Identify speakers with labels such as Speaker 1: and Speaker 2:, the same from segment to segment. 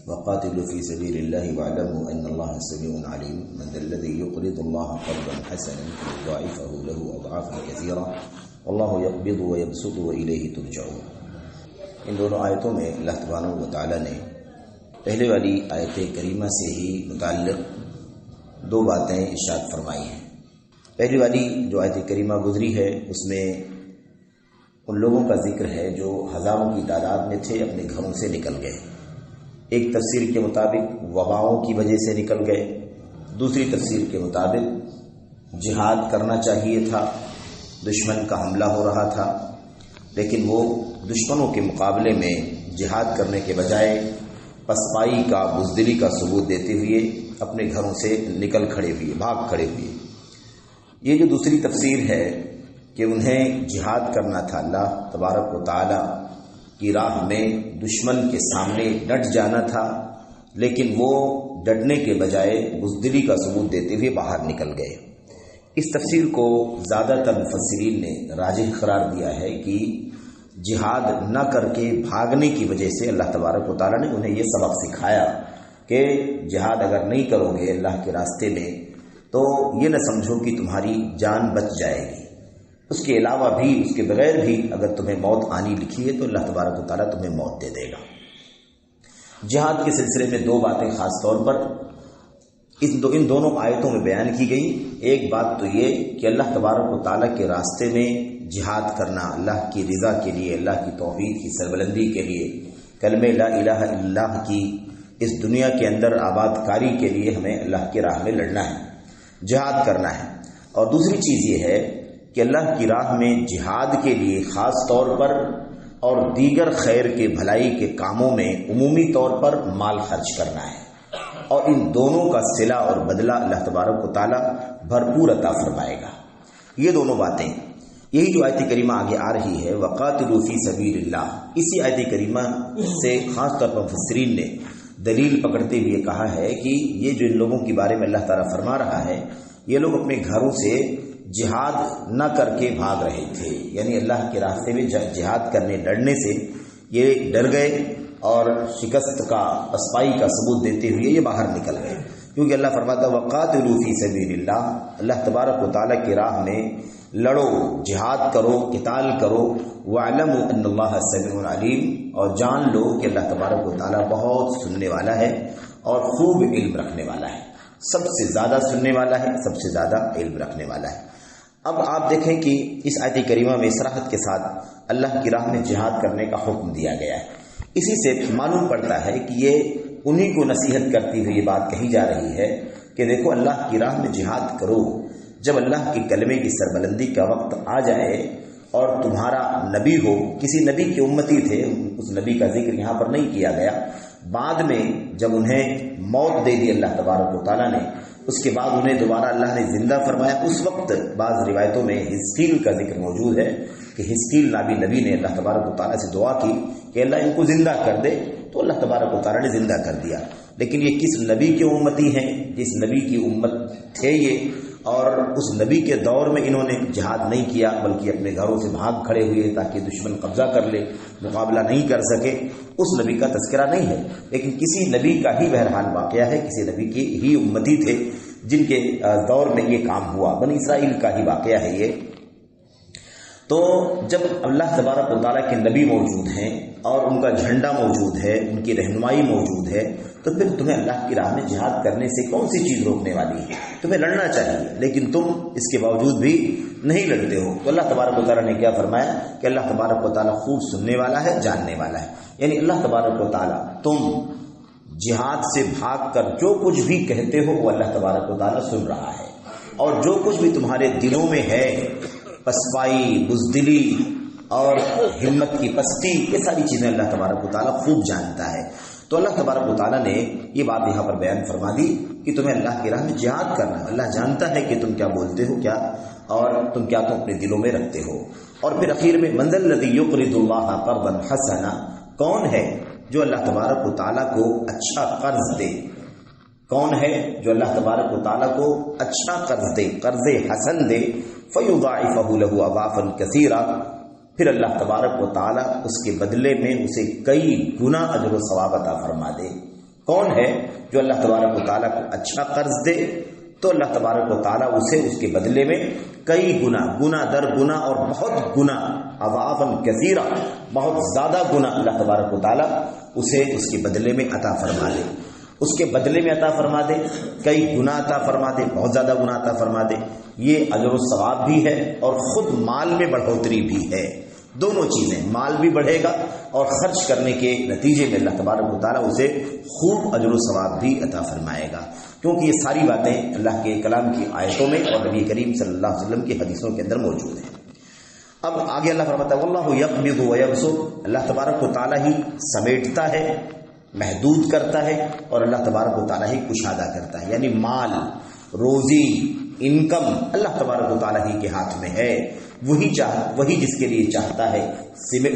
Speaker 1: وقاتلوا في سبيل الله واعلموا ان الله سميع عليم من ذا الذي يقرض الله قرضا حسنا فيضاعفه له اضعافا كثيرة والله يقبض ويبسط واليه ترجعون۔ ان دونوں آیتوں میں اللہ تبارک و تعالی نے پہلے والی آیت کریمہ سے ہی متعلق دو باتیں ارشاد فرمائی ہیں۔ پہلی والی جو آیت کریمہ گزری ہے اس میں ان لوگوں کا ذکر ہے جو ہزاروں کی تعداد میں تھے، اپنے گھروں سے نکل گئے۔ ایک تفسیر کے مطابق وباؤں کی وجہ سے نکل گئے، دوسری تفسیر کے مطابق جہاد کرنا چاہیے تھا، دشمن کا حملہ ہو رہا تھا، لیکن وہ دشمنوں کے مقابلے میں جہاد کرنے کے بجائے پسپائی کا، بزدلی کا ثبوت دیتے ہوئے اپنے گھروں سے نکل کھڑے ہوئے، بھاگ کھڑے ہوئے۔ یہ جو دوسری تفسیر ہے کہ انہیں جہاد کرنا تھا، اللہ تبارک و تعالی کی راہ میں دشمن کے سامنے ڈٹ جانا تھا، لیکن وہ ڈٹنے کے بجائے بزدلی کا ثبوت دیتے ہوئے باہر نکل گئے۔ اس تفسیر کو زیادہ تر مفسرین نے راجح قرار دیا ہے کہ جہاد نہ کر کے بھاگنے کی وجہ سے اللہ تبارک و تعالی نے انہیں یہ سبق سکھایا کہ جہاد اگر نہیں کرو گے اللہ کے راستے میں تو یہ نہ سمجھو کہ تمہاری جان بچ جائے گی، اس کے علاوہ بھی، اس کے بغیر بھی اگر تمہیں موت آنی لکھی ہے تو اللہ تبارک و تعالیٰ تمہیں موت دے دے گا۔ جہاد کے سلسلے میں دو باتیں خاص طور پر ان دونوں آیتوں میں بیان کی گئی۔ ایک بات تو یہ کہ اللہ تبارک و تعالیٰ کے راستے میں جہاد کرنا، اللہ کی رضا کے لیے، اللہ کی توحید کی سربلندی کے لیے، کلمہ لا الہ الا اللہ کی اس دنیا کے اندر آباد کاری کے لیے ہمیں اللہ کی راہ میں لڑنا ہے، جہاد کرنا ہے۔ اور دوسری چیز یہ ہے کہ اللہ کی راہ میں جہاد کے لیے خاص طور پر اور دیگر خیر کے بھلائی کے کاموں میں عمومی طور پر مال خرچ کرنا ہے، اور ان دونوں کا صلہ اور بدلہ اللہ تبارک و تعالی بھرپور عطا فرمائے گا۔ یہ دونوں باتیں، یہی جو آیت کریمہ آگے آ رہی ہے وقاتلوا فی سبیل اللہ، اسی آیت کریمہ سے خاص طور پر مفسرین نے دلیل پکڑتے ہوئے کہا ہے کہ یہ جو ان لوگوں کے بارے میں اللہ تعالیٰ فرما رہا ہے، یہ لوگ اپنے گھروں سے جہاد نہ کر کے بھاگ رہے تھے، یعنی اللہ کے راستے میں جہاد کرنے لڑنے سے یہ ڈر گئے اور شکست کا، پسپائی کا ثبوت دیتے ہوئے یہ باہر نکل گئے، کیونکہ اللہ فرماتا وقاتلوا فی سبیل اللہ، اللہ تبارک و تعالیٰ کی راہ میں لڑو، جہاد کرو، قتال کرو، وَاعْلَمُوا أَنَّ اللَّهَ سَمِيعٌ عَلِيمٌ، اور جان لو کہ اللہ تبارک و تعالیٰ بہت سننے والا ہے اور خوب علم رکھنے والا ہے، سب سے زیادہ سننے والا ہے، سب سے زیادہ علم رکھنے والا ہے۔ اب آپ دیکھیں کہ اس آیت کریمہ میں صراحت کے ساتھ اللہ کی راہ میں جہاد کرنے کا حکم دیا گیا ہے۔ اسی سے معلوم پڑتا ہے کہ یہ انہی کو نصیحت کرتی ہوئی یہ بات کہی جا رہی ہے کہ دیکھو اللہ کی راہ میں جہاد کرو، جب اللہ کے کلمے کی سربلندی کا وقت آ جائے اور تمہارا نبی ہو، کسی نبی کی امتی تھے، اس نبی کا ذکر یہاں پر نہیں کیا گیا، بعد میں جب انہیں موت دے دی اللہ تبارک و تعالیٰ نے، اس کے بعد انہیں دوبارہ اللہ نے زندہ فرمایا، اس وقت بعض روایتوں میں حزقیل کا ذکر موجود ہے کہ حزقیل نبی نے اللہ تبارک و تعالیٰ سے دعا کی کہ اللہ ان کو زندہ کر دے، تو اللہ تبارک و تعالیٰ نے زندہ کر دیا۔ لیکن یہ کس نبی کی امتی ہیں؟ جس نبی کی امت تھے یہ، اور اس نبی کے دور میں انہوں نے جہاد نہیں کیا بلکہ اپنے گھروں سے بھاگ کھڑے ہوئے تاکہ دشمن قبضہ کر لے، مقابلہ نہیں کر سکے، اس نبی کا تذکرہ نہیں ہے، لیکن کسی نبی کا ہی بہرحال واقعہ ہے، کسی نبی کی ہی امتی تھے جن کے دور میں یہ کام ہوا، بنی اسرائیل کا ہی واقعہ ہے یہ۔ تو جب اللہ تبارک و تعالیٰ کے نبی موجود ہیں اور ان کا جھنڈا موجود ہے، ان کی رہنمائی موجود ہے، تو پھر تمہیں اللہ کی راہ میں جہاد کرنے سے کون سی چیز روکنے والی ہے؟ تمہیں لڑنا چاہیے، لیکن تم اس کے باوجود بھی نہیں لڑتے ہو۔ تو اللہ تبارک و تعالیٰ نے کیا فرمایا کہ اللہ تبارک و تعالیٰ خوب سننے والا ہے، جاننے والا ہے، یعنی اللہ تبارک و تعالیٰ تم جہاد سے بھاگ کر جو کچھ بھی کہتے ہو وہ اللہ تبارک و تعالیٰ سن رہا ہے، اور جو کچھ بھی تمہارے دلوں میں ہے، پسپائی، بزدلی اور ہمت کی پستی، یہ ساری چیزیں اللہ تبارک و تعالیٰ خوب جانتا ہے۔ تو اللہ تبارک و تعالیٰ نے یہ بات یہاں پر بیان فرما دی کہ تمہیں اللہ کی راہ میں جہاد کرنا ہے، اللہ جانتا ہے کہ تم کیا بولتے ہو کیا، اور تم کیا تو اپنے دلوں میں رکھتے ہو۔ اور پھر اخیر میں من ذا الذی یقرض اللہ قرضا حسنا، کون ہے جو اللہ تبارک و تعالیٰ کو اچھا قرض دے؟ کون ہے جو اللہ تبارک و تعالیٰ کو اچھا قرض دے، قرض حسن دے؟ فیضاعفہ لہ اضعافا کثیرا، پھر اللہ تبارک و تعالیٰ اس کے بدلے میں اسے کئی گنا اجر و ثواب عطا فرما دے۔ کون ہے جو اللہ تبارک و تعالیٰ کو اچھا قرض دے تو اللہ تبارک و تعالیٰ اسے اس کے بدلے میں کئی گنا در گنا اور بہت گنا اضعافاً کثیرہ بہت زیادہ گنا اللہ تبارک و تعالیٰ اسے اس کے بدلے میں عطا فرما دے، اس کے بدلے میں عطا فرما دے، کئی گنا عطا فرما دے، بہت زیادہ گنا عطا فرما دے۔ یہ اجر و ثواب بھی ہے اور خود مال میں بڑھوتری بھی ہے، دونوں چیزیں، مال بھی بڑھے گا اور خرچ کرنے کے نتیجے میں اللہ تبارک و تعالیٰ اسے خوب اجر و ثواب بھی عطا فرمائے گا، کیونکہ یہ ساری باتیں اللہ کے کلام کی آیتوں میں اور نبی کریم صلی اللہ علیہ وسلم کی حدیثوں کے اندر موجود ہیں۔ اب آگے اللہ فرماتا ہے واللہ یقبض ویبسط، اللہ تبارک و تعالیٰ ہی سمیٹتا ہے، محدود کرتا ہے، اور اللہ تبارک و تعالیٰ ہی کشادہ کرتا ہے، یعنی مال، روزی، انکم اللہ تبارک و تعالیٰ ہی کے ہاتھ میں ہے، وہی جس کے لیے چاہتا ہے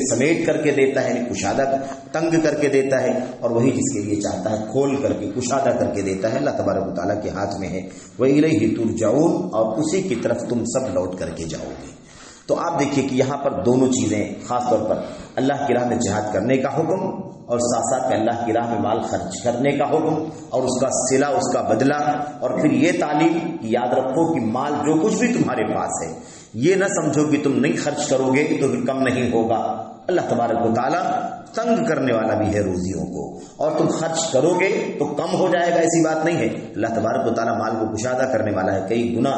Speaker 1: سمیٹ کر کے دیتا ہے، یعنی کشادہ تنگ کر کے دیتا ہے، اور وہی جس کے لیے چاہتا ہے کھول کر کے کشادہ کر کے دیتا ہے، اللہ تبارک و تعالیٰ کے ہاتھ میں ہے۔ وَإِلَيْهِ تُرْجَعُونَ، اور اسی کی طرف تم سب لوٹ کر کے جاؤ گے۔ تو آپ دیکھیے کہ یہاں پر دونوں چیزیں، خاص طور پر اللہ کی راہ میں جہاد کرنے کا حکم اور ساتھ ساتھ اللہ کی راہ میں مال خرچ کرنے کا حکم اور اس کا صلہ، اس کا بدلہ، اور پھر یہ تعلیم کہ یاد رکھو کہ مال جو کچھ بھی تمہارے پاس ہے یہ نہ سمجھو کہ تم نہیں خرچ کرو گے تو پھر کم نہیں ہوگا۔ اللہ تبارک و تعالیٰ تنگ کرنے والا بھی ہے روزیوں کو، اور تم خرچ کرو گے تو کم ہو جائے گا، ایسی بات نہیں ہے۔ اللہ تبارک و تعالیٰ مال کو کشادہ کرنے والا ہے، کئی گنا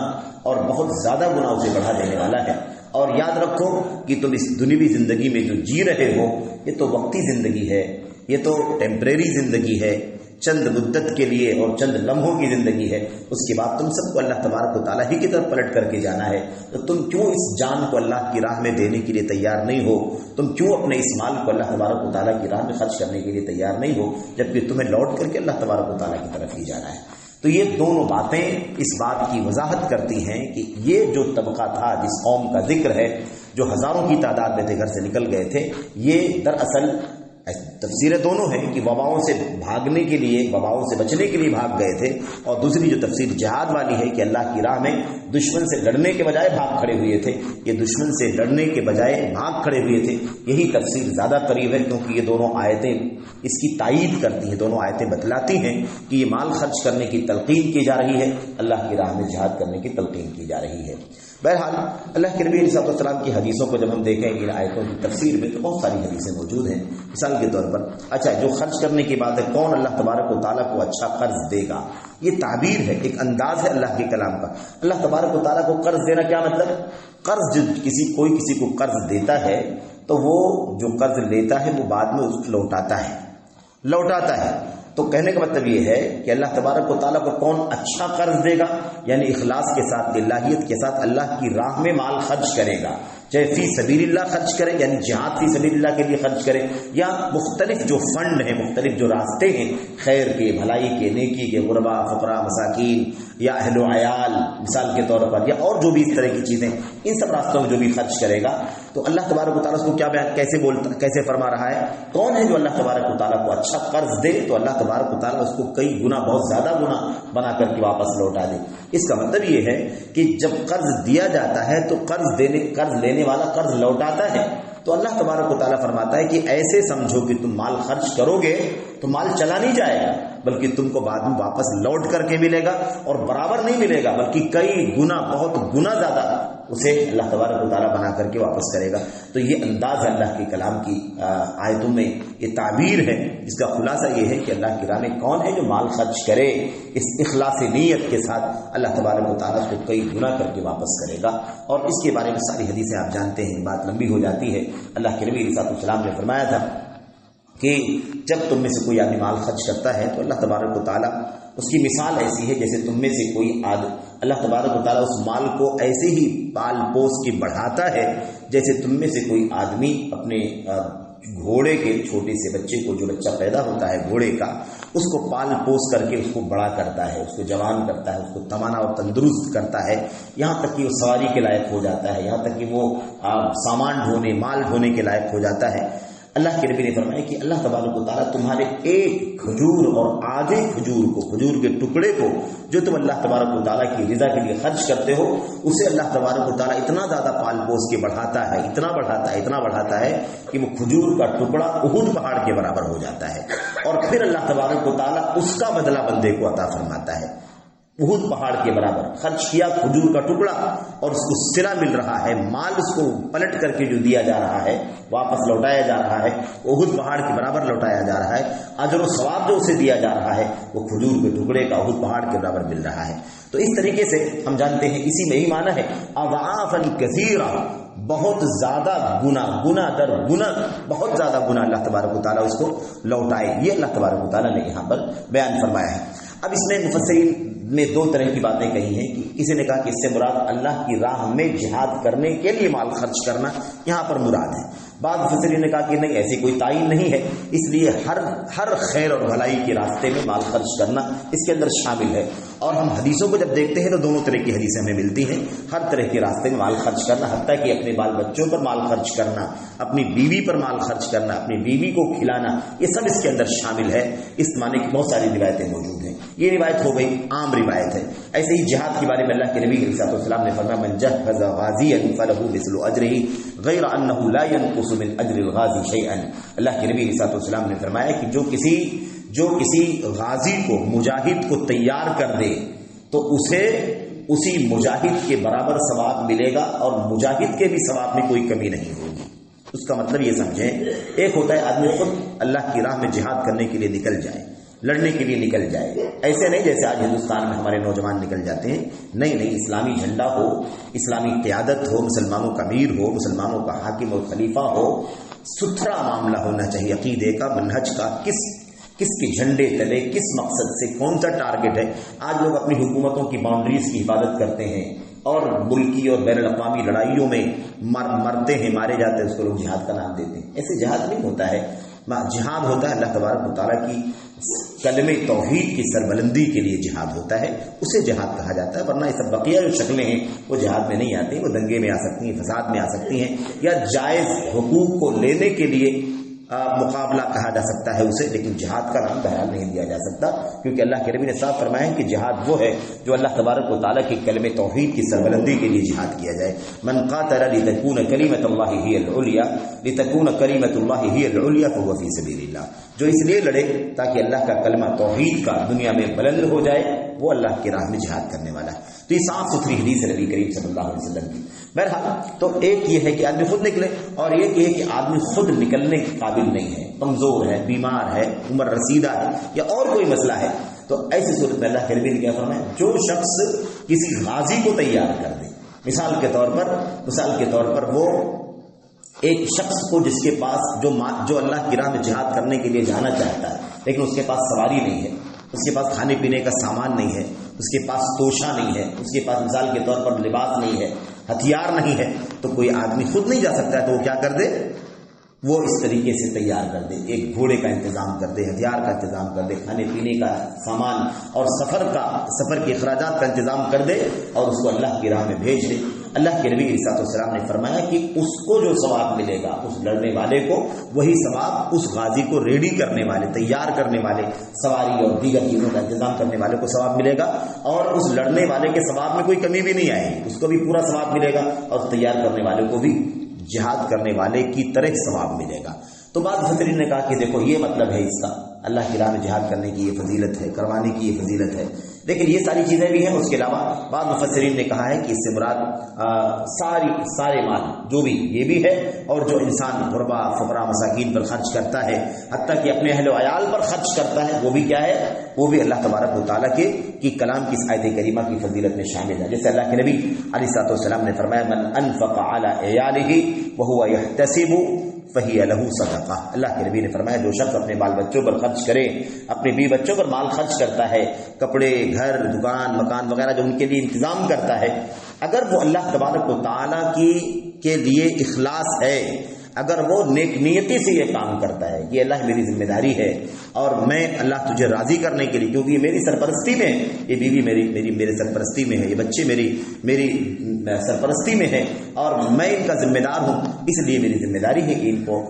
Speaker 1: اور بہت زیادہ گنا اسے بڑھا دینے والا ہے۔ اور یاد رکھو کہ تم اس دنیوی زندگی میں جو جی رہے ہو یہ تو وقتی زندگی ہے، یہ تو ٹیمپریری زندگی ہے، چند مدت کے لیے اور چند لمحوں کی زندگی ہے، اس کے بعد تم سب کو اللہ تبارک و تعالیٰ ہی کی طرف پلٹ کر کے جانا ہے۔ تو تم کیوں اس جان کو اللہ کی راہ میں دینے کے لیے تیار نہیں ہو؟ تم کیوں اپنے اس مال کو اللہ تبارک و تعالیٰ کی راہ میں خرچ کرنے کے لیے تیار نہیں ہو جبکہ تمہیں لوٹ کر کے اللہ تبارک و تعالیٰ کی طرف ہی جانا ہے؟ تو یہ دونوں باتیں اس بات کی وضاحت کرتی ہیں کہ یہ جو طبقہ تھا جس قوم کا ذکر ہے، جو ہزاروں کی تعداد میں تھے، گھر سے نکل گئے تھے، یہ دراصل تفسیریں دونوں ہیں کہ وباؤں سے بھاگنے کے لیے، وباؤں سے بچنے کے لیے بھاگ گئے تھے، اور دوسری جو تفسیر جہاد والی ہے کہ اللہ کی راہ میں دشمن سے لڑنے کے بجائے بھاگ کھڑے ہوئے تھے، یہ دشمن سے لڑنے کے بجائے بھاگ کھڑے ہوئے تھے، یہی تفسیر زیادہ قریب ہے، کیونکہ یہ دونوں آیتیں اس کی تائید کرتی ہیں، دونوں آیتیں بتلاتی ہیں کہ یہ مال خرچ کرنے کی تلقین کی جا رہی ہے، اللہ کی راہ میں جہاد کرنے کی تلقین کی جا رہی ہے۔ بہرحال اللہ کے نبی علیہ السلام کی حدیثوں کو جب ہم دیکھیں ان آیتوں کی تفسیر میں تو بہت ساری حدیثیں موجود ہیں۔ مثال کے طور پر جو خرچ کرنے کی بات ہے، کون اللہ تبارک و تعالیٰ کو اچھا قرض دے گا، یہ تعبیر ہے، ایک انداز ہے اللہ کے کلام کا۔ اللہ تبارک و تعالیٰ کو قرض دینا کیا مطلب؟ قرض جو کوئی کسی کو قرض دیتا ہے تو وہ جو قرض لیتا ہے وہ بعد میں اس کو لوٹاتا ہے۔ تو کہنے کا مطلب یہ ہے کہ اللہ تبارک و تعالیٰ کو کون اچھا قرض دے گا، یعنی اخلاص کے ساتھ، للہیت کے ساتھ اللہ کی راہ میں مال خرچ کرے گا، چاہے فی سبیل اللہ خرچ کرے، یعنی جہاد فی سبیل اللہ کے لیے خرچ کرے، یا مختلف جو فنڈ ہیں، مختلف جو راستے ہیں خیر کے، بھلائی کے، نیکی کے، غربا، فقراء، مساکین یا اہل و عیال مثال کے طور پر، یا اور جو بھی اس طرح کی چیزیں، ان سب راستوں میں جو بھی خرچ کرے گا تو اللہ تبارک و تعالیٰ اس کو کیا کیسے فرما رہا ہے؟ کون ہے جو اللہ تبارک و تعالیٰ کو اچھا قرض دے تو اللہ تبارک و تعالیٰ اس کو کئی گنا، بہت زیادہ گنا بنا کر کے واپس لوٹا دے۔ اس کا مطلب یہ ہے کہ جب قرض دیا جاتا ہے تو قرض لینے والا قرض لوٹاتا ہے، تو اللہ تبارک و تعالیٰ فرماتا ہے کہ ایسے سمجھو کہ تم مال خرچ کرو گے تو مال چلا نہیں جائے گا، بلکہ تم کو بعد میں واپس لوٹ کر کے ملے گا، اور برابر نہیں ملے گا بلکہ کئی گنا، بہت گنا زیادہ اسے اللہ تبارک و تعالیٰ بنا کر کے واپس کرے گا۔ تو یہ انداز اللہ کے کلام کی آیتوں میں یہ تعبیر ہے، جس کا خلاصہ یہ ہے کہ اللہ کی راہ میں کون ہے جو مال خرچ کرے اس اخلاص نیت کے ساتھ، اللہ تبارک و تعالیٰ اس کو کئی گنا کر کے واپس کرے گا۔ اور اس کے بارے میں ساری حدیثیں آپ جانتے ہیں، بات لمبی ہو جاتی ہے۔ اللہ کے نبی علیہ السلام نے فرمایا تھا کہ جب تم میں سے کوئی آدمی مال خرچ کرتا ہے تو اللہ تبارک و تعالیٰ اس کی مثال ایسی ہے جیسے تم میں سے کوئی اللہ تبارک و تعالیٰ اس مال کو ایسے ہی پال پوس کے بڑھاتا ہے جیسے تم میں سے کوئی آدمی اپنے گھوڑے کے، چھوٹے سے بچے کو، جو بچہ پیدا ہوتا ہے گھوڑے کا، اس کو پال پوس کر کے اس کو بڑا کرتا ہے، اس کو جوان کرتا ہے، اس کو توانا اور تندرست کرتا ہے، یہاں تک کہ وہ سواری کے لائق ہو جاتا ہے، یہاں تک کہ وہ سامان ڈھونے، مال ڈھونے کے لائق ہو جاتا ہے۔ اللہ کے نبی نے فرمایا کہ اللہ تبارک و تعالیٰ تمہارے ایک کھجور اور آدھے کھجور کو، کھجور کے ٹکڑے کو جو تم اللہ تبارک و تعالیٰ کی رضا کے لیے خرچ کرتے ہو، اسے اللہ تبارک و تعالیٰ اتنا زیادہ پال پوس کے بڑھاتا ہے، اتنا بڑھاتا ہے کہ وہ کھجور کا ٹکڑا احد پہاڑ کے برابر ہو جاتا ہے، اور پھر اللہ تبارک و تعالیٰ اس کا بدلہ بندے کو عطا فرماتا ہے۔ احد پہاڑ کے برابر خرچ کیا کھجور کا ٹکڑا اور اس کو صلہ مل رہا ہے، مال اس کو پلٹ کر کے جو دیا جا رہا ہے، واپس لوٹایا جا رہا ہے، احد پہاڑ کے برابر لوٹایا جا رہا ہے، اجر و ثواب جو اسے دیا جا رہا ہے وہ کھجور کے ٹکڑے کا احد پہاڑ کے برابر مل رہا ہے۔ تو اس طریقے سے ہم جانتے ہیں، اسی میں ہی معنی ہے اضعافا کثیرہ، بہت زیادہ گنا در گنا، بہت زیادہ گنا اللہ تبارک و تعالیٰ اس کو لوٹائے، یہ اللہ تبارک و تعالیٰ نے یہاں پر بیان فرمایا ہے۔ اب اس میں مفسرین نے دو طرح کی باتیں کہی ہیں کہ کسی نے کہا کہ اس سے مراد اللہ کی راہ میں جہاد کرنے کے لیے مال خرچ کرنا یہاں پر مراد ہے۔ بعض مفسرین نے کہا کہ نہیں، ایسی کوئی تعین نہیں ہے، اس لیے ہر خیر اور بھلائی کے راستے میں مال خرچ کرنا اس کے اندر شامل ہے۔ اور ہم حدیثوں کو جب دیکھتے ہیں تو دونوں طرح کی حدیثیں ہمیں ملتی ہیں، ہر طرح کے راستے میں مال خرچ کرنا، حتیٰ کہ اپنے بال بچوں پر مال خرچ کرنا، اپنی بیوی پر مال خرچ کرنا، اپنی بیوی کو کھلانا، یہ سب اس کے اندر شامل ہے۔ اس معنی کی بہت ساری روایتیں موجود ہیں، یہ روایت ہو گئی عام روایت ہے۔ ایسے ہی جہاد کے بارے میں اللہ کے نبی علیہ الصلوۃ والسلام نے فرمایا من جهز غازیا فله مثل اجره غیر انه لا ينقص من اجر الغازی شیئا۔ اللہ کے نبی علیہ الصلوۃ والسلام نے فرمایا کہ جو کسی غازی کو، مجاہد کو تیار کر دے تو اسے اسی مجاہد کے برابر ثواب ملے گا، اور مجاہد کے بھی ثواب میں کوئی کمی نہیں ہوگی۔ اس کا مطلب یہ سمجھیں، ایک ہوتا ہے آدمی خود اللہ کی راہ میں جہاد کرنے کے لیے نکل جائے، لڑنے کے لیے نکل جائے، ایسے نہیں جیسے آج ہندوستان میں ہمارے نوجوان نکل جاتے ہیں، نہیں، اسلامی جھنڈا ہو، اسلامی قیادت ہو، مسلمانوں کا امیر ہو، مسلمانوں کا حاکم اور خلیفہ ہو، ستھرا معاملہ ہونا چاہیے، عقیدے کا، منہج کا، کس کے جھنڈے تلے، کس مقصد سے، کون سا ٹارگٹ ہے۔ آج لوگ اپنی حکومتوں کی باؤنڈریز کی حفاظت کرتے ہیں اور ملکی اور بین الاقوامی لڑائیوں میں مرتے ہیں، مارے جاتے ہیں، اس کو لوگ جہاد کا نام دیتے ہیں۔ ایسے جہاد نہیں ہوتا ہے، جہاد ہوتا ہے اللہ تبارک و تعالیٰ کی کلمہ توحید کی سربلندی کے لیے جہاد ہوتا ہے، اسے جہاد کہا جاتا ہے۔ ورنہ یہ سب بقیہ جو شکلیں ہیں وہ جہاد میں نہیں آتی، وہ دنگے میں آ سکتی ہیں، فساد میں آ سکتی ہیں، یا جائز حقوق کو لینے کے لیے مقابلہ کہا جا سکتا ہے اسے، لیکن جہاد کا نام بہرحال نہیں دیا جا سکتا، کیونکہ اللہ کے نبی نے صاف فرمایا ہے کہ جہاد وہ ہے جو اللہ تبارک و تعالیٰ کی کلمہ توحید کی سربلندی کے لیے جہاد کیا جائے۔ من قاتل لتكون کلمۃ اللہ ہی العلیٰ لتكون کلمۃ اللہ ہی العلیٰ فهو فی سبیل اللہ، جو اس لیے لڑے تاکہ اللہ کا کلمہ توحید کا دنیا میں بلند ہو جائے، وہ اللہ کی راہ میں جہاد کرنے والا ہے۔ تو یہ صاف ستھری حدیث ہے نبی کریم صلی اللہ علیہ وسلم کی۔ بہرحال تو ایک یہ ہے کہ آدمی خود نکلے، اور ایک یہ ہے کہ آدمی خود نکلنے کے قابل نہیں ہے، کمزور ہے، بیمار ہے، عمر رسیدہ ہے، یا اور کوئی مسئلہ ہے، تو ایسی صورت میں اللہ کے نبی نے کیا فرمایا، جو شخص کسی غازی کو تیار کر دے، مثال کے طور پر وہ ایک شخص کو جس کے پاس جو اللہ کی راہ میں جہاد کرنے کے لیے جانا چاہتا ہے، لیکن اس کے پاس سواری نہیں ہے، اس کے پاس کھانے پینے کا سامان نہیں ہے، اس کے پاس توشہ نہیں ہے، اس کے پاس مثال کے طور پر لباس نہیں ہے، ہتھیار نہیں ہے، تو کوئی آدمی خود نہیں جا سکتا ہے، تو وہ کیا کر دے، وہ اس طریقے سے تیار کر دے، ایک گھوڑے کا انتظام کر دے، ہتھیار کا انتظام کر دے، کھانے پینے کا سامان اور سفر کے اخراجات کا انتظام کر دے، اور اس کو اللہ کی راہ میں بھیج دے۔ اللہ کے نبی علیہ الصلوۃ والسلام نے فرمایا کہ اس کو جو ثواب ملے گا، اس لڑنے والے کو وہی ثواب اس غازی کو ریڈی کرنے والے، تیار کرنے والے، سواری اور دیگر چیزوں کا انتظام کرنے والے کو ثواب ملے گا، اور اس لڑنے والے کے ثواب میں کوئی کمی بھی نہیں آئے گی، اس کو بھی پورا ثواب ملے گا، اور تیار کرنے والے کو بھی جہاد کرنے والے کی طرح ثواب ملے گا۔ تو بعض مفسرین نے کہا کہ دیکھو یہ مطلب ہے اس کا، اللہ کی راہ میں جہاد کرنے کی یہ فضیلت ہے، کروانے کی یہ فضیلت ہے، لیکن یہ ساری چیزیں بھی ہیں۔ اس کے علاوہ بعض مفسرین نے کہا ہے کہ اس سے مراد سارے مال جو بھی، یہ بھی ہے، اور جو انسان غربا، فقراء، مساکین پر خرچ کرتا ہے، حتیٰ کہ اپنے اہل و عیال پر خرچ کرتا ہے، وہ بھی کیا ہے، وہ بھی اللہ تبارک و تعالیٰ کی کلام کی آیت کریمہ کی فضیلت میں شامل ہے۔ جیسے اللہ کے نبی علیہ الصلوۃ والسلام نے فرمایا من انفق علی عیالہ وہو یحتسب فہی لہ صدقہ۔ اللہ کے نبی نے فرمایا جو شخص اپنے بال بچوں پر خرچ کرے، اپنے بیوی بچوں پر مال خرچ کرتا ہے، کپڑے، گھر، دکان، مکان وغیرہ جو ان کے لیے انتظام کرتا ہے، اگر وہ اللہ تبارک و تعالیٰ کے لیے اخلاص ہے، اگر وہ نیک نیتی سے یہ کام کرتا ہے کہ اللہ میری ذمہ داری ہے اور میں اللہ تجھے راضی کرنے کے لیے، کیونکہ یہ میری سرپرستی میں ہے، یہ بیوی میری سرپرستی میں ہے، یہ بچے میری سرپرستی میں ہے، اور میں ان کا ذمہ دار ہوں، اس لیے میری ذمہ داری ہے کہ ان کو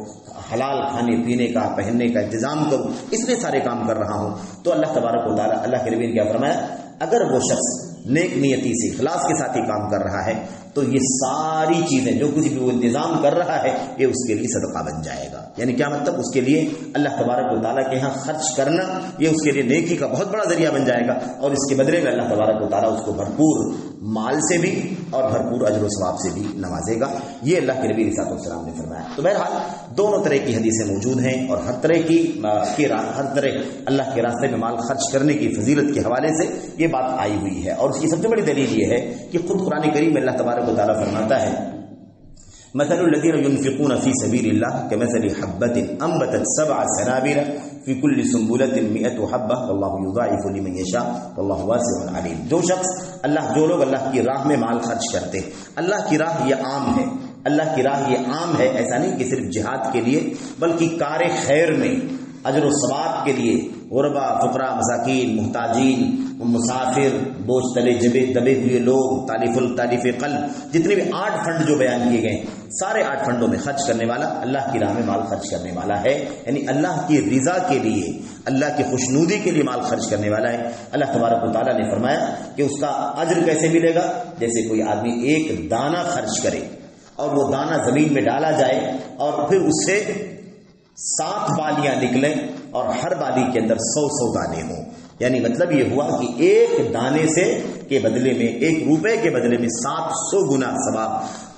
Speaker 1: حلال کھانے پینے کا پہننے کا انتظام کروں، اتنے سارے کام کر رہا ہوں. تو اللہ تبارک و تعالیٰ، اللہ کے نبی نے کیا فرمایا، اگر وہ شخص نیک نیتی سے اخلاص کے ساتھ ہی کام کر رہا ہے تو یہ ساری چیزیں جو کچھ بھی وہ انتظام کر رہا ہے یہ اس کے لیے صدقہ بن جائے گا. یعنی کیا مطلب، اس کے لیے اللہ تبارک و تعالیٰ کے ہاں خرچ کرنا یہ اس کے لیے نیکی کا بہت بڑا ذریعہ بن جائے گا، اور اس کے بدلے میں اللہ تبارک و تعالیٰ اس کو بھرپور مال سے بھی اور بھرپور اجر و ثواب سے بھی نوازے گا. یہ اللہ کے نبی علیہ السلام نے فرمایا. تو بہرحال دونوں طرح کی حدیثیں موجود ہیں، اور ہر طرح اللہ کے راستے میں مال خرچ کرنے کی فضیلت کے حوالے سے یہ بات آئی ہوئی ہے. اور اس کی سب سے بڑی دلیل یہ ہے کہ خود قرآن کریم میں اللہ تبارک و تعالیٰ فرماتا ہے، مثل الذين ينفقون في سبيل الله كمثل حبة أنبتت 7 سنابل في كل سنبلة 100 حبة والله يضاعف لمن يشاء والله واسع عليم. جو لوگ اللہ کی راہ میں مال خرچ کرتے، اللہ کی راہ یہ عام ہے، اللہ کی راہ یہ عام ہے، ایسا نہیں کہ صرف جہاد کے لیے، بلکہ کار خیر میں اجر و ثواب کے لیے غربا، فقراء، مساکین، محتاجین، مسافر، بوجھ تلے دبے ہوئے لوگ، تالیف قلب، جتنے بھی 8 فنڈ جو بیان کیے گئے سارے 8 فنڈوں میں خرچ کرنے والا اللہ کی راہ میں مال خرچ کرنے والا ہے. یعنی اللہ کی رضا کے لیے، اللہ کی خوشنودی کے لیے مال خرچ کرنے والا ہے. اللہ تبارک و تعالیٰ نے فرمایا کہ اس کا اجر کیسے ملے گا، جیسے کوئی آدمی ایک دانہ خرچ کرے اور وہ دانہ زمین میں ڈالا جائے اور پھر اس سے 7 بالیاں نکلیں اور ہر بالی کے اندر 100 دانے ہوں. یعنی مطلب یہ ہوا کہ ایک دانے سے کے بدلے میں، 1 روپے کے بدلے میں 700 گنا ثواب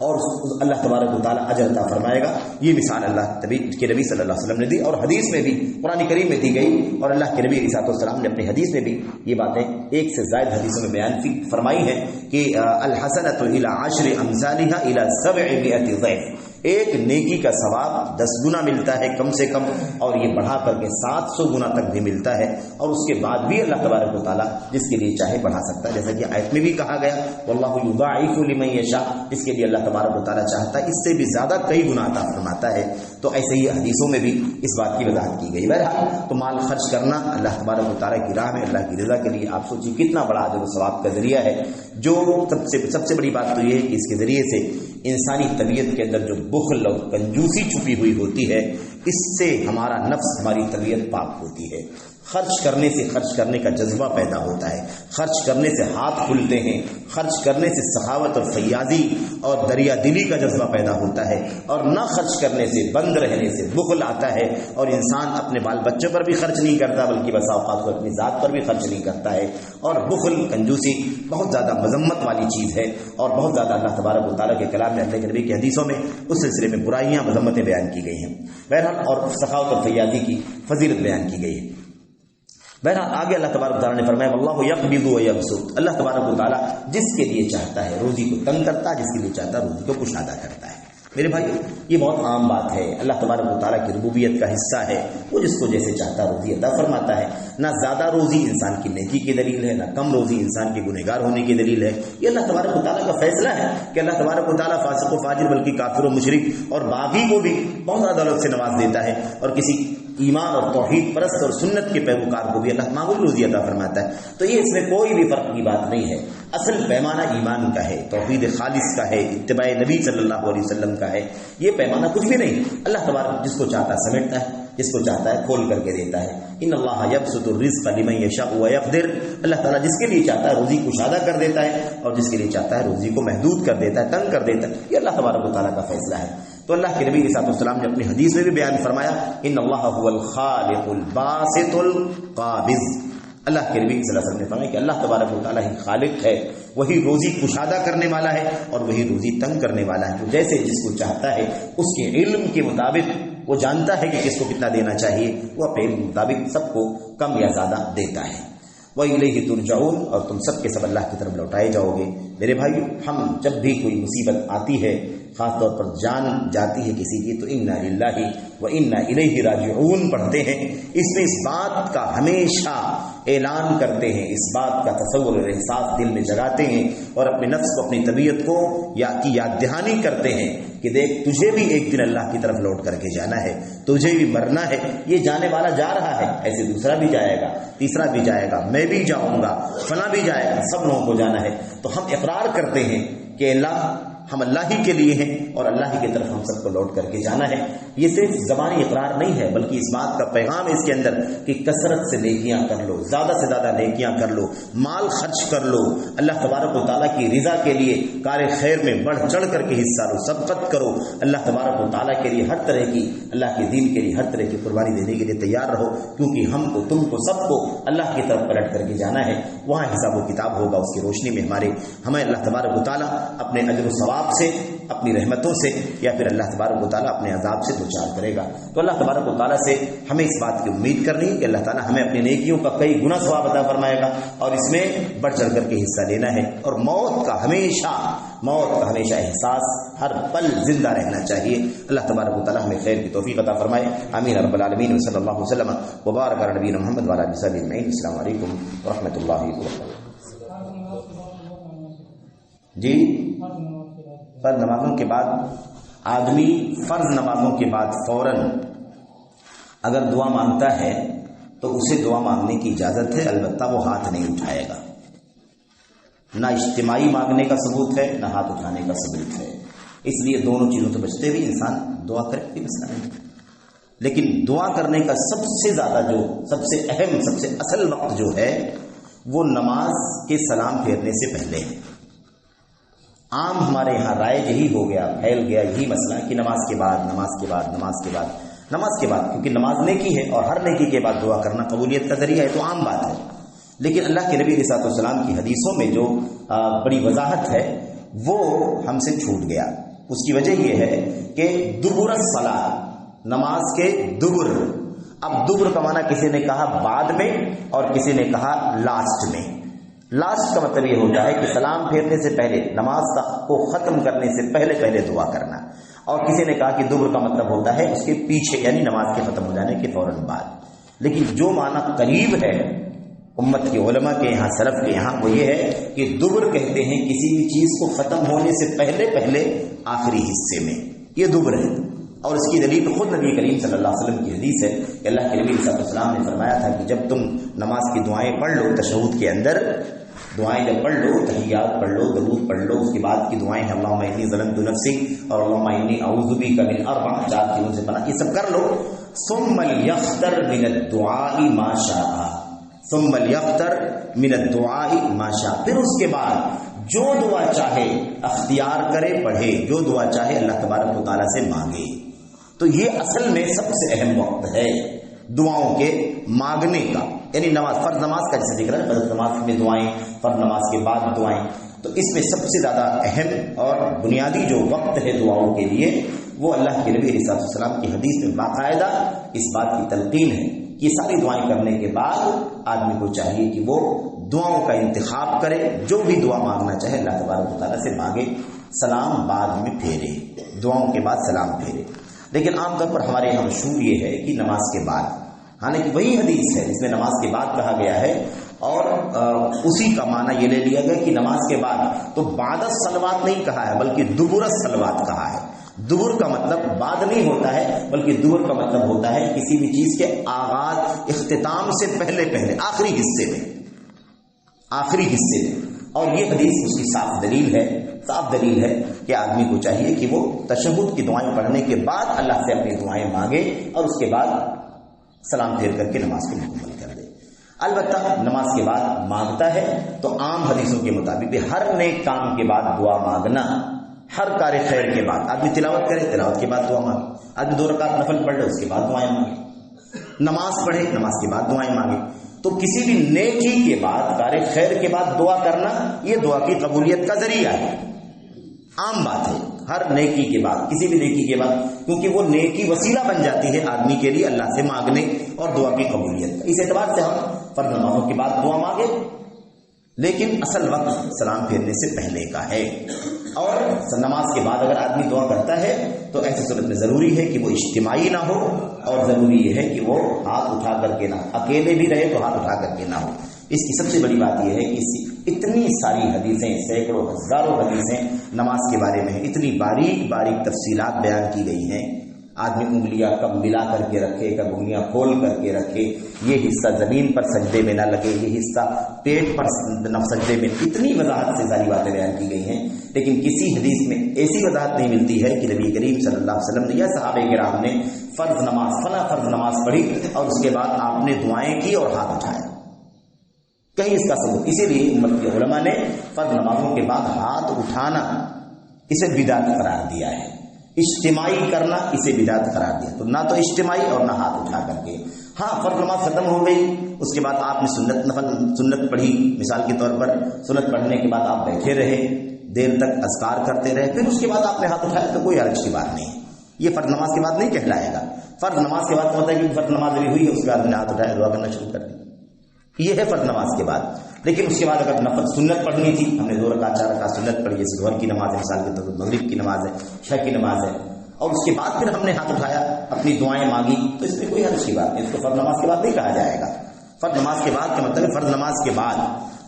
Speaker 1: اور اللہ تبارک و تعالیٰ اجر عطا فرمائے گا. یہ مثال اللہ کے نبی صلی اللہ علیہ وسلم نے دی، اور حدیث میں بھی قرآن کریم میں دی گئی، اور اللہ کے نبی علیہ السلام نے اپنی حدیث میں بھی یہ باتیں 1 سے زائد حدیثوں میں بیان فرمائی ہیں کہ الحسنۃ الی 10 امثالها الی 700 ضعف. ایک نیکی کا ثواب 10 گنا ملتا ہے کم سے کم، اور یہ بڑھا کر کے 700 گنا تک بھی ملتا ہے، اور اس کے بعد بھی اللہ تبارک و تعالیٰ جس کے لیے چاہے بڑھا سکتا ہے. جیسا کہ آیت میں بھی کہا گیا واللہ یضاعف لمن یشاء، جس کے لیے اللہ تبارک و تعالیٰ چاہتا ہے اس سے بھی زیادہ کئی گنا عطا فرماتا ہے. تو ایسے ہی حدیثوں میں بھی اس بات کی وضاحت کی گئی. بہرحال تو مال خرچ کرنا اللہ تبارک و تعالیٰ کی راہ میں اللہ کی رضا کے لیے، آپ سوچیے کتنا بڑا اجر و ثواب کا ذریعہ ہے. جو سب سے بڑی بات تو یہ ہے کہ اس کے ذریعے سے انسانی طبیعت کے اندر جو بخل اور کنجوسی چھپی ہوئی ہوتی ہے، اس سے ہمارا نفس، ہماری طبیعت پاک ہوتی ہے. خرچ کرنے سے خرچ کرنے کا جذبہ پیدا ہوتا ہے، خرچ کرنے سے ہاتھ کھلتے ہیں، خرچ کرنے سے سخاوت اور فیاضی اور دریا دلی کا جذبہ پیدا ہوتا ہے، اور نہ خرچ کرنے سے، بند رہنے سے بخل آتا ہے، اور انسان اپنے بال بچوں پر بھی خرچ نہیں کرتا بلکہ بسا اوقات کو اپنی ذات پر بھی خرچ نہیں کرتا ہے. اور بخل، کنجوسی بہت زیادہ مذمت والی چیز ہے، اور بہت زیادہ اللہ تبارک و تعالیٰ کے کلام میں، اللہ کے نبی کی حدیثوں میں اس سلسلے میں برائیاں، مذمتیں بیان کی گئی ہیں. بہرحال اور سخاوت اور فیاضی کی فضیلت بیان کی گئی ہے. بہرحال آگے اللہ تبارک و تعالیٰ نے فرمایا واللہ یقبض و یبسط. اللہ تبارک و تعالیٰ جس کے لیے چاہتا ہے روزی کو تنگ کرتا ہے، جس کے لیے چاہتا ہے روزی کو کشادہ کرتا ہے. میرے بھائی یہ بہت عام بات ہے، اللہ تبارک و تعالیٰ کی ربوبیت کا حصہ ہے، وہ جس کو جیسے چاہتا ہے روزی عطا فرماتا ہے. نہ زیادہ روزی انسان کی نیکی کی دلیل ہے، نہ کم روزی انسان کے گنہگار ہونے کی دلیل ہے. یہ اللہ تبارک و تعالیٰ کا فیصلہ ہے کہ اللہ تبارک و تعالیٰ فاسق و فاجر بلکہ کافر و مشرک اور باغی کو بھی بہت زیادہ دولت سے نواز دیتا ہے، اور کسی ایمان اور توحید پرست اور سنت کے پیروکار کو بھی اللہ معمول روزی عطا فرماتا ہے. تو یہ اس میں کوئی بھی فرق کی بات نہیں ہے. اصل پیمانہ ایمان کا ہے، توحید خالص کا ہے، اتباع نبی صلی اللہ علیہ وسلم کا ہے. یہ پیمانہ کچھ بھی نہیں. اللہ تبارک جس کو چاہتا ہے سمیٹتا ہے، جس کو چاہتا ہے کھول کر کے دیتا ہے. ان اللہ یبسط الرزق لمن یشاء ویقدر. اللہ تعالیٰ جس کے لیے چاہتا ہے روزی کشادہ کر دیتا ہے، اور جس کے لیے چاہتا ہے روزی کو محدود کر دیتا ہے، تنگ کر دیتا ہے. یہ اللہ تبارک و تعالیٰ کا فیصلہ ہے. تو اللہ کے نبی علیہ السلام نے اپنی حدیث میں بھی بیان فرمایا ان اللہ هو الخالق الباسط القابض. اللہ کے نبی صلی اللہ علیہ وسلم نے فرمایا کہ اللہ تبارک و تعالیٰ ہی خالق ہے، وہی روزی کشادہ کرنے والا ہے اور وہی روزی تنگ کرنے والا ہے. تو جیسے جس کو چاہتا ہے اس کے علم کے مطابق وہ جانتا ہے کہ کس کو کتنا دینا چاہیے، وہ اپنے علم کے مطابق سب کو کم یا زیادہ دیتا ہے. وَإِلَيْهِ تُرْجَعُونَ. اور تم سب کے سب اللہ کی طرف لوٹائے جاؤ گے. میرے بھائی ہم جب بھی کوئی مصیبت آتی ہے، خاص طور پر جان جاتی ہے کسی کی، تو اِنَّا لِلَّهِ وَإِنَّا إِلَيْهِ راجعون پڑھتے ہیں. اس میں اس بات کا ہمیشہ اعلان کرتے ہیں، اس بات کا تصور اور احساس دل میں جگاتے ہیں، اور اپنے نفس کو، اپنی طبیعت کو یاد دہانی کرتے ہیں کہ دیکھ تجھے بھی ایک دن اللہ کی طرف لوٹ کر کے جانا ہے، تجھے بھی مرنا ہے. یہ جانے والا جا رہا ہے، ایسے دوسرا بھی جائے گا، تیسرا بھی جائے گا، میں بھی جاؤں گا، فلاں بھی جائے گا، سب لوگوں کو جانا ہے. تو ہم اقرار کرتے ہیں کہ اللہ ہم اللہ ہی کے لیے ہیں اور اللہ ہی کی طرف ہم سب کو لوٹ کر کے جانا ہے. یہ صرف زبانی اقرار نہیں ہے بلکہ اس بات کا پیغام ہے اس کے اندر کہ کثرت سے نیکیاں کر لو، زیادہ سے زیادہ نیکیاں کر لو، مال خرچ کر لو، اللہ تبارک و تعالیٰ کی رضا کے لیے کار خیر میں بڑھ چڑھ کر کے حصہ لو، سبقت کرو، اللہ تبارک و تعالیٰ کے لیے ہر طرح کی، اللہ کے دین کے لیے ہر طرح کی قربانی دینے کے لیے تیار رہو، کیونکہ ہم کو، تم کو، سب کو اللہ کی طرف پلٹ کر کے جانا ہے. وہاں حساب و کتاب ہوگا. اس کی روشنی میں ہمیں اللہ تبارک و تعالیٰ اپنے اجر و ثواب سے، اپنی رحمتوں سے، یا پھر اللہ تبارک و تعالیٰ اپنے عذاب سے دوچار کرے گا. تو اللہ تبارک و تعالیٰ سے ہمیں اس بات کی امید کرنی ہے کہ اللہ تعالیٰ ہمیں اپنی نیکیوں کا کئی گنا ثواب عطا فرمائے گا اور اس میں بڑھ چڑھ کر کے حصہ لینا ہے. اور موت کا ہمیشہ احساس ہر پل زندہ رہنا چاہیے. اللہ تبارک و تعالیٰ ہمیں خیر کی توفیق عطا فرمائے. آمین رب العالمین. صلی اللہ وسلم وبارک علی نبینا محمد وعلی آلہ وصحبہ اجمعین. السلام علیکم ورحمۃ اللہ وبرکاتہ. جی، فرض نمازوں کے بعد آدمی فرض نمازوں کے بعد فوراً اگر دعا مانگتا ہے تو اسے دعا مانگنے کی اجازت ہے، البتہ وہ ہاتھ نہیں اٹھائے گا. نہ اجتماعی مانگنے کا ثبوت ہے، نہ ہاتھ اٹھانے کا ثبوت ہے. اس لیے دونوں چیزوں سے بچتے ہوئے انسان دعا کرے کوئی مسئلہ نہیں. لیکن دعا کرنے کا سب سے زیادہ جو سب سے اہم، سب سے اصل وقت جو ہے وہ نماز کے سلام پھیرنے سے پہلے ہے. عام ہمارے یہاں رائج یہی ہو گیا، پھیل گیا یہی مسئلہ کہ نماز کے بعد، کیونکہ نماز نیکی ہے اور ہر نیکی کے بعد دعا کرنا قبولیت کا ذریعہ ہے تو عام بات ہے. لیکن اللہ کے نبی علیہ الصلوۃ والسلام کی حدیثوں میں جو بڑی وضاحت ہے وہ ہم سے چھوٹ گیا. اس کی وجہ یہ ہے کہ دبر الصلاۃ، نماز کے دبر. اب دبر کا معنی کسی نے کہا بعد میں اور کسی نے کہا لاسٹ میں. لاسٹ کا مطلب یہ ہوتا ہے کہ سلام پھیرنے سے پہلے، نماز کو ختم کرنے سے پہلے دعا کرنا. اور کسی نے کہا کہ دبر کا مطلب ہوتا ہے اس کے پیچھے، یعنی نماز کے ختم ہو جانے کے فوراً بعد. لیکن جو معنی قریب ہے امت کے علماء کے یہاں، سلف کے یہاں، وہ یہ ہے کہ دبر کہتے ہیں کسی بھی چیز کو ختم ہونے سے پہلے آخری حصے میں، یہ دبر ہے. اور اس کی دلیل خود نبی کریم صلی اللہ علیہ وسلم کی حدیث ہے کہ اللہ کے نبی صلی اللہ علیہ وسلم نے فرمایا تھا کہ جب تم نماز کی دعائیں پڑھ لو، تشہد کے اندر دعائیں جب پڑھ لو، تحیات پڑھ لو، درود پڑھ لو، اس کے بعد کی دعائیں ہیں اللہم انی ظلمت نفسی اور اللہم انی اعوذ بک من اربع، 4 چیزوں سے پناہ، یہ سب کر لو. ثم لیختر من الدعاء ما شاء، ثم لیختر من الدعاء ما شاء، پھر اس کے بعد جو دعا چاہے اختیار کرے، پڑھے، جو دعا چاہے اللہ تبارک و تعالیٰ سے مانگے. تو یہ اصل میں سب سے اہم وقت ہے دعاؤں کے مانگنے کا. یعنی نماز، فرض نماز کا جیسے ذکر ہے، فرض نماز میں دعائیں، فرض نماز کے بعد دعائیں، تو اس میں سب سے زیادہ اہم اور بنیادی جو وقت ہے دعاؤں کے لیے وہ اللہ کے نبی علیہ السلام کی حدیث میں باقاعدہ اس بات کی تلقین ہے کہ ساری دعائیں کرنے کے بعد آدمی کو چاہیے کہ وہ دعاؤں کا انتخاب کرے، جو بھی دعا مانگنا چاہے اللہ تبارک و تعالیٰ سے مانگے، سلام بعد میں پھیرے، دعاؤں کے بعد سلام پھیرے. لیکن عام طور پر ہمارے یہاں مشہور یہ ہے کہ نماز کے بعد، حالانکہ وہی حدیث ہے جس میں نماز کے بعد کہا گیا ہے اور اسی کا معنی یہ لے لیا گیا کہ نماز کے بعد، تو بعد الصلوات نہیں کہا ہے بلکہ دبر الصلوات کہا ہے. دبر کا مطلب بعد نہیں ہوتا ہے بلکہ دبر کا مطلب ہوتا ہے کسی بھی چیز کے آغاز، اختتام سے پہلے، آخری حصے میں. اور یہ حدیث اس کی صاف دلیل ہے کہ آدمی کو چاہیے کہ وہ تشہد کی دعائیں پڑھنے کے بعد اللہ سے اپنی دعائیں مانگے اور اس کے بعد سلام پھیر کر کے نماز کو مکمل کر دے. البتہ نماز کے بعد مانگتا ہے تو عام حدیثوں کے مطابق ہر نیک کام کے بعد دعا مانگنا، ہر کار خیر کے بعد آدمی تلاوت کرے، تلاوت کے بعد دعا مانگے، آدمی 2 رکعت نفل پڑھ لے اس کے بعد دعائیں مانگے، نماز پڑھے نماز کے بعد دعائیں مانگے. تو کسی بھی نیکی کے بعد، کار خیر کے بعد دعا کرنا یہ دعا کی قبولیت کا ذریعہ ہے. عام بات ہے ہر نیکی کے بعد، کسی بھی نیکی کے بعد، کیونکہ وہ نیکی وسیلہ بن جاتی ہے آدمی کے لیے اللہ سے مانگنے اور دعا کی قبولیت کا. اس اعتبار سے ہم فرض نمازوں کے بعد دعا مانگے، لیکن اصل وقت سلام پھیرنے سے پہلے کا ہے. اور نماز کے بعد اگر آدمی دعا کرتا ہے تو ایسی صورت میں ضروری ہے کہ وہ اجتماعی نہ ہو، اور ضروری یہ ہے کہ وہ ہاتھ اٹھا کر کے نہ، اکیلے بھی رہے تو ہاتھ اٹھا کر کے نہ ہو. اس کی سب سے بڑی بات یہ ہے کہ اتنی ساری حدیثیں، سینکڑوں ہزاروں حدیثیں نماز کے بارے میں، اتنی باریک تفصیلات بیان کی گئی ہیں آدمی انگلیاں کب ملا کر کے رکھے، کب انگلیاں کھول کر کے رکھے، یہ حصہ زمین پر سجدے میں نہ لگے، یہ حصہ پیٹ پر نہ سجدے میں، اتنی وضاحت سے ساری باتیں بیان کی گئی ہیں، لیکن کسی حدیث میں ایسی وضاحت نہیں ملتی ہے کہ نبی کریم صلی اللہ علیہ وسلم نے یا صحابہ کرام نے فرض نماز فلاں فرض نماز پڑھی اور اس کے بعد آپ نے دعائیں کی اور ہاتھ اٹھایا، کہیں اس کا ثبوت۔ اسی لیے امت کے علماء نے فرض نمازوں کے بعد ہاتھ اٹھانا اسے بدعت قرار دیا ہے، اجتماعی کرنا اسے بدعت قرار دیا، تو نہ تو اجتماعی اور نہ ہاتھ اٹھا کر کے۔ ہاں فرض نماز ختم ہو گئی، اس کے بعد آپ نے سنت پڑھی، مثال کے طور پر سنت پڑھنے کے بعد آپ بیٹھے رہے، دیر تک اذکار کرتے رہے، پھر اس کے بعد آپ نے ہاتھ اٹھایا تو کوئی حرج کی بات نہیں، یہ فرض نماز کے بعد نہیں کہلائے گا۔ فرض نماز کے بعد ہوتا ہے کہ فرض نماز ابھی ہوئی ہے، اس کے بعد میں نے ہاتھ اٹھایا، دعا کرنا شروع کر دی، یہ ہے فرض نماز کے بعد۔ لیکن اس کے بعد اگر نفل سنت پڑھنی تھی، ہم نے 2 رکعت 4 رکعت سنت پڑھی، جیسے ظہر کی نماز ہے، مثال کے طور پر مغرب کی نماز ہے، عشاء کی نماز ہے، اور اس کے بعد پھر ہم نے ہاتھ اٹھایا، اپنی دعائیں مانگی، تو اس میں کوئی حرج کی بات نہیں، اس کو فرض نماز کے بعد نہیں کہا جائے گا۔ فرض نماز کے بعد کا مطلب ہے فرض نماز کے بعد،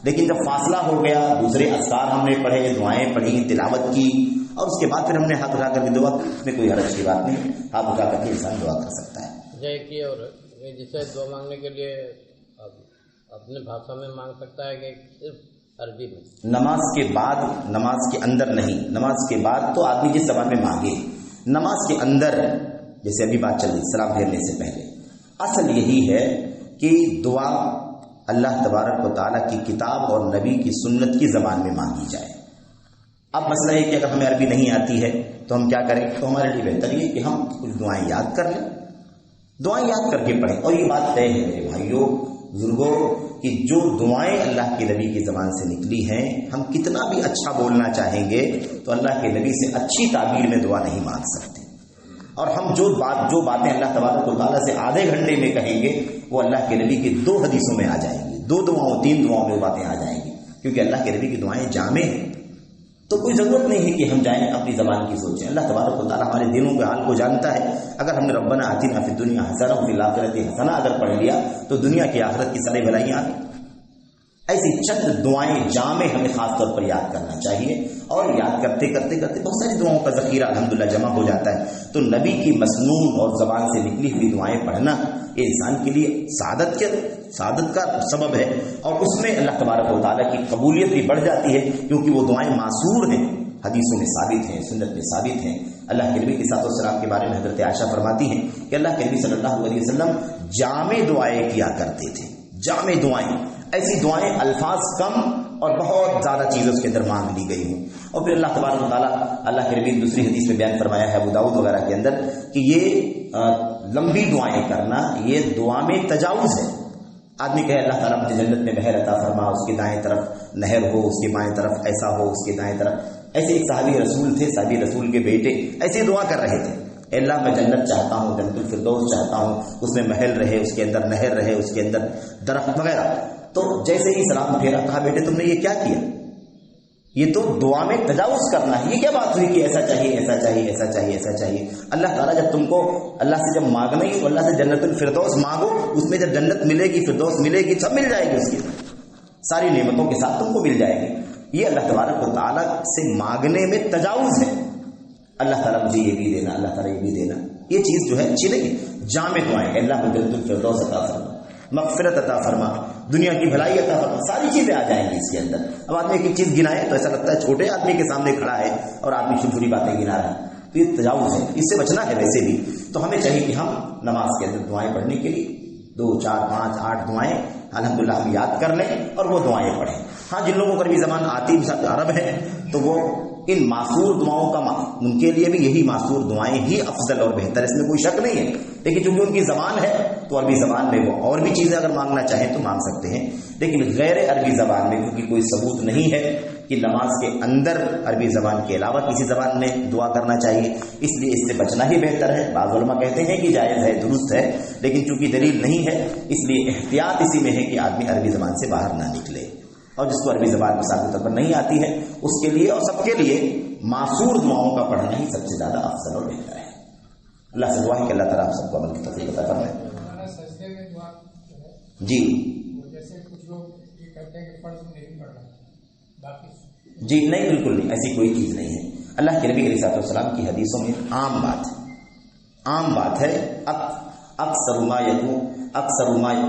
Speaker 1: لیکن جب فاصلہ ہو گیا، دوسرے اذکار ہم نے پڑھے، دعائیں پڑھی، تلاوت کی، اور اس کے بعد پھر ہم نے ہاتھ اٹھا کر کے دعا، اس میں کوئی حرج کی بات نہیں، ہاتھ اٹھا کر کے انسان دعا کر سکتا ہے۔
Speaker 2: اور جسے دعا مانگنے کے لیے اپنے بھاشا میں مانگ سکتا ہے کہ صرف عربی میں؟
Speaker 1: نماز کے بعد، نماز کے اندر نہیں، نماز کے بعد تو آدمی جس زبان میں مانگے، نماز کے اندر جیسے ابھی بات چل رہی سلام پھیرنے سے پہلے، اصل یہی ہے کہ دعا اللہ تبارک و تعالیٰ کی کتاب اور نبی کی سنت کی زبان میں مانگی جائے۔ اب مسئلہ یہ کہ اگر ہمیں عربی نہیں آتی ہے تو ہم کیا کریں؟ تو ہمارے لیے بہتر یہ کہ ہم کچھ دعائیں یاد کر لیں، دعائیں یاد کر کے پڑھیں۔ اور یہ بات طے ہے میرے بھائیوں بزرگوں کہ جو دعائیں اللہ کے نبی کی زبان سے نکلی ہیں، ہم کتنا بھی اچھا بولنا چاہیں گے تو اللہ کے نبی سے اچھی تعبیر میں دعا نہیں مانگ سکتے، اور ہم جو باتیں اللہ تبارک و تعالیٰ سے آدھے گھنٹے میں کہیں گے وہ اللہ کے نبی کی 2 حدیثوں میں آ جائیں گی، 2 دعاؤں 3 دعاؤں میں وہ باتیں آ جائیں گی، کیونکہ اللہ کے نبی کی دعائیں جامع ہیں۔ تو کوئی ضرورت نہیں ہے کہ ہم جائیں اپنی زبان کی سوچیں، اللہ تبارک و تعالیٰ ہمارے دلوں کے حال کو جانتا ہے۔ اگر ہم نے ربنا آتنا فی الدنیا حسنہ وفی الآخرۃ حسنہ اگر پڑھ لیا تو دنیا کی آخرت کی ساری بھلائیاں آ گئی۔ ایسی چند دعائیں جامع ہمیں خاص طور پر یاد کرنا چاہیے، اور یاد کرتے کرتے کرتے بہت ساری دعاؤں کا ذخیرہ الحمدللہ جمع ہو جاتا ہے۔ تو نبی کی مسنون اور زبان سے نکلی ہوئی دعائیں پڑھنا یہ انسان کے لیے سعادت کا سبب ہے، اور اس میں اللہ تبارک و تعالیٰ کی قبولیت بھی بڑھ جاتی ہے، کیونکہ وہ دعائیں معصور ہیں، حدیثوں میں ثابت ہیں، سنت میں ثابت ہیں۔ اللہ کے نبی علیہ الصلوۃ والسلام کے بارے میں حضرت عائشہ فرماتی ہیں کہ اللہ کے نبی صلی اللہ علیہ وسلم جامع دعائیں کیا کرتے تھے، جامع دعائیں، ایسی دعائیں الفاظ کم اور بہت زیادہ چیزیں اس کے اندر مانگ لی گئی ہوں۔ اور پھر اللہ تبارک و تعالیٰ، اللہ کے نبی نے دوسری حدیث میں بیان فرمایا ہے ابو داؤد وغیرہ کے اندر کہ یہ لمبی دعائیں کرنا یہ دعا میں تجاوز ہے۔ آدمی کہے اللہ تعالیٰ مجھے جنت میں بحر عطا فرما، اس کے دائیں طرف نہر ہو، اس کے بائیں طرف ایسا ہو، اس کے دائیں طرف ایسے۔ ایک صحابی رسول تھے، صحابی رسول کے بیٹے ایسے دعا کر رہے تھے، اے اللہ میں جنت چاہتا ہوں، جنت الفردوس چاہتا ہوں، اس میں محل رہے، اس کے اندر نہر رہے، اس کے اندر درخت وغیرہ۔ تو جیسے ہی سلام پھیرا، کہا بیٹے تم نے یہ کیا کیا؟ یہ تو دعا میں تجاوز کرنا ہے۔ یہ کیا بات ہوئی کہ ایسا چاہیے ایسا چاہیے ایسا چاہیے ایسا چاہیے؟ اللہ تعالیٰ جب تم کو اللہ سے جب مانگنا ہی تو اللہ سے جنت الفردوس مانگو، اس میں جب جنت ملے گی، فردوس ملے گی، سب مل جائے گی، اس کی ساری نعمتوں کے ساتھ تم کو مل جائے گی۔ یہ اللہ تبارک و تعالیٰ سے مانگنے میں تجاوز ہے۔ اللہ تعالیٰ مجھے یہ بھی دینا، اللہ تعالیٰ یہ بھی دینا، یہ چیز جو ہے اچھی نہیں۔ جامع دعائیں، اللہ کو جنت الفردوس عطا فرما، مغفرت عطا فرما، دنیا کی بھلائی عطا فرما، ساری چیزیں آ جائیں گی اس کے اندر۔ اب آدمی ایک چیز گنائے تو ایسا لگتا ہے چھوٹے آدمی کے سامنے کھڑا ہے اور آدمی چھوٹی چھوٹی باتیں گنا رہا ہے، تو یہ تجاوز ہے، اس سے بچنا ہے۔ ویسے بھی تو ہمیں چاہیے کہ ہم نماز کے اندر دعائیں پڑھنے کے لیے 2 4 5 8 دعائیں الحمدللہ ہم یاد کر لیں اور وہ دعائیں پڑھیں۔ ہاں جن لوگوں کو عربی زبان آتی مثال عرب ہے تو وہ ان معصور دعاؤں کا ان کے لیے بھی یہی معصور دعائیں ہی افضل اور بہتر، اس میں کوئی شک نہیں ہے۔ لیکن چونکہ ان کی زبان ہے تو عربی زبان میں وہ اور بھی چیزیں اگر مانگنا چاہیں تو مانگ سکتے ہیں، لیکن غیر عربی زبان میں کیونکہ کوئی ثبوت نہیں ہے کہ نماز کے اندر عربی زبان کے علاوہ کسی زبان میں دعا کرنا چاہیے، اس لیے اس سے بچنا ہی بہتر ہے۔ بعض علماء کہتے ہیں کہ جائز ہے، درست ہے، لیکن چونکہ دلیل نہیں ہے اس لیے احتیاط اسی میں ہے کہ آدمی عربی زبان سے باہر نہ نکلے، اور جس کو عربی زبان مثال کے طور پر نہیں آتی ہے اس کے لیے اور سب کے لیے معصور دعاؤں کا پڑھنا ہی سب سے زیادہ افضل اور بہتر ہے۔ اللہ سے دعا ہے کہ اللہ تعالیٰ آپ سب کو عمل کی توفیق عطا فرمائے۔ جی جی نہیں، بالکل نہیں، ایسی کوئی چیز نہیں ہے۔ اللہ کے نبی علیہ الصلوۃ والسلام کی حدیثوں میں عام بات ہے، عام بات ہے. اکثر ما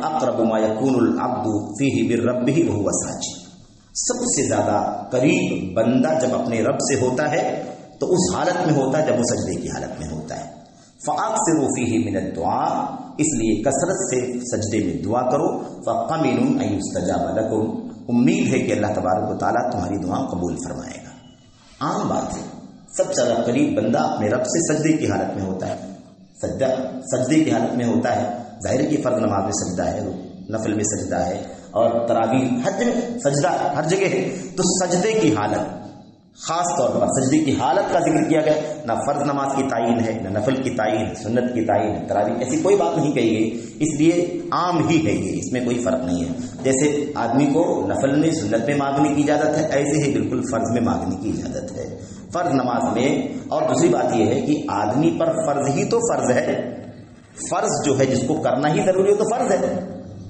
Speaker 1: اقرب ما يكون العبد فيه بالربه وهو ساجد. سب سے زیادہ قریب بندہ جب اپنے رب سے ہوتا ہے تو اس حالت میں ہوتا ہے جب وہ سجدے کی حالت میں ہوتا ہے. فَأَكْثِرُوا فِيهِ مِنَ الدُّعَاءِ، اس لیے کثرت سے سجدے میں دعا کرو. فَقَمِنٌ أَن يُسْتَجَابَ لَكُمْ، امید ہے کہ اللہ تبارک و تعالیٰ تمہاری دعا قبول فرمائے گا. عام بات ہے، سب سے زیادہ قریب بندہ اپنے رب سے سجدے کی حالت میں ہوتا ہے. سجدے کی حالت میں ہوتا ہے. ظاہر کی فرض نماز میں سجدہ ہے، نفل میں سجدہ ہے، اور تراویح حج میں سجدہ ہر جگہ ہے. تو سجدے کی حالت، خاص طور پر سجدے کی حالت کا ذکر کیا گیا. نہ فرض نماز کی تعین ہے، نہ نفل کی تعین، سنت کی تعین، تراویح، ایسی کوئی بات نہیں کہی گئی. اس لیے عام ہی ہے یہ، اس میں کوئی فرق نہیں ہے. جیسے آدمی کو نفل میں سنت میں مانگنے کی اجازت ہے، ایسے ہی بالکل فرض میں مانگنے کی اجازت ہے. فرض نماز میں. اور دوسری بات یہ ہے کہ آدمی پر فرض ہی تو فرض ہے. فرض جو ہے جس کو کرنا ہی ضروری ہو تو فرض ہے.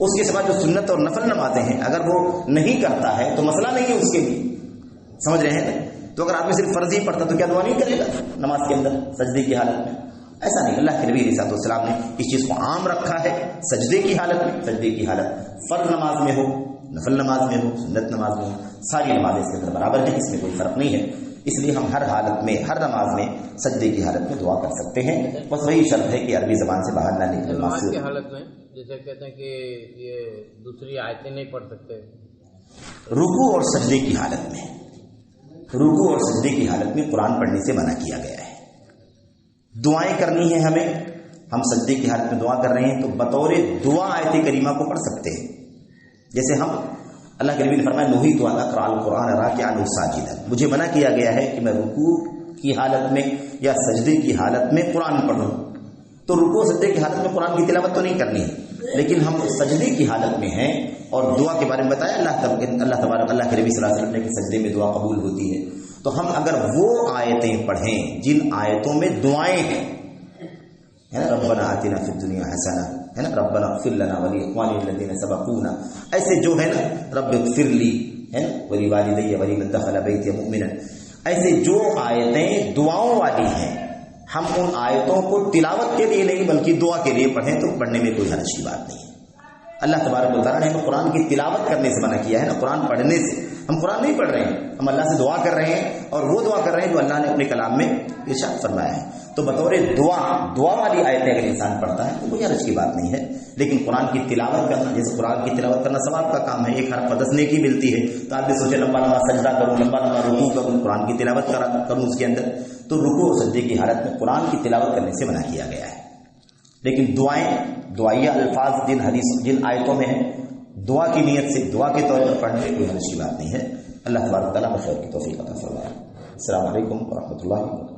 Speaker 1: اس کے سوا جو سنت اور نفل نمازیں ہیں اگر وہ نہیں کرتا ہے تو مسئلہ نہیں ہے اس کے لیے. سمجھ رہے ہیں؟ تو اگر آدمی صرف فرض ہی پڑھتا تو کیا دعا نہیں کرے گا نماز کے اندر سجدے کی حالت میں؟ ایسا نہیں. اللہ کے نبی علیہ السلام نے اس چیز کو عام رکھا ہے. سجدے کی حالت میں، سجدے کی حالت فرض نماز میں ہو، نفل نماز میں ہو، سنت نماز میں ہو، ساری نمازیں اس کے اندر برابر ہیں. اس میں کوئی فرق نہیں ہے. اس لیے ہم ہر حالت میں، ہر نماز میں سجدے کی حالت میں دعا کر سکتے ہیں. بس وہی شرط ہے کہ عربی زبان سے باہر نہ نکلے.
Speaker 2: نماز کی حالت میں جیسے کہتے ہیں کہ یہ دوسری آیتیں نہیں پڑھ سکتے.
Speaker 1: رکوع اور سجدے کی حالت میں، رکوع اور سجدے کی حالت میں قرآن پڑھنے سے منع کیا گیا ہے. دعائیں کرنی ہیں ہمیں. ہم سجدے کی حالت میں دعا کر رہے ہیں تو بطور دعا آیت کریمہ کو پڑھ سکتے ہیں. جیسے ہم، اللہ کے نبی نے فرمایا نہیت ان اقرأ القرآن راکعا او ساجدا، مجھے منع کیا گیا ہے کہ میں رکوع کی حالت میں یا سجدے کی حالت میں قرآن پڑھوں. تو رکوع سجدے کی حالت میں قرآن کی تلاوت تو نہیں کرنی ہے، لیکن ہم سجدے کی حالت میں ہیں. اور دعا کے بارے میں بتایا اللہ تبارک، اللہ کے نبی صلی اللہ علیہ وسلم نے کہ سجدے میں دعا قبول ہوتی ہے. تو ہم اگر وہ آیتیں پڑھیں جن آیتوں میں دعائیں ہیں، ہے نا، ربنا آتنا فی الدنیا حسنہ، ہے نا، ربنا اغفر لنا ولاخواننا الذین سبقونا، ایسے جو ہے نا، رب اغفر لی، ہے نا، ولوالدی ولمن دخل بیتی مؤمنا، ایسے جو آیتیں دعاؤں والی ہیں، ہم ان آیتوں کو تلاوت کے لیے نہیں بلکہ دعا کے لیے پڑھیں تو پڑھنے میں کوئی حرج کی بات نہیں ہے. اللہ تبارک و تعالیٰ نے ہمیں قرآن کی تلاوت کرنے سے منع کیا ہے نا، قرآن پڑھنے سے. ہم قرآن نہیں پڑھ رہے ہیں، ہم اللہ سے دعا کر رہے ہیں، اور وہ دعا کر رہے ہیں جو اللہ نے اپنے کلام میں ارشاد فرمایا ہے. تو بطور دعا والی آیتیں اگر انسان پڑھتا ہے تو کوئی حرج کی بات نہیں ہے. لیکن قرآن کی تلاوت کرنا، جیسے قرآن کی تلاوت کرنا ثواب کا کام ہے، ایک حرف پر 10 نیکی ملتی ہے. تو آپ بھی سوچے لمبا لمبا سجدہ کروں، لمبا لمبا رکوع کروں، قرآن کی تلاوت کروں اس کے اندر. تو رکوع اور سجدے کی حالت میں قرآن کی تلاوت کرنے سے منع کیا گیا ہے. لیکن دعائیہ الفاظ جن آیتوں میں ہیں، دعا کی نیت سے دعا کے طور پر پڑھنے میں کوئی حرج کی بات نہیں ہے. اللہ تبارک و تعالیٰ خیر کی توفیق عطا فرمائے. السلام علیکم ورحمۃ اللہ وبرکاتہ.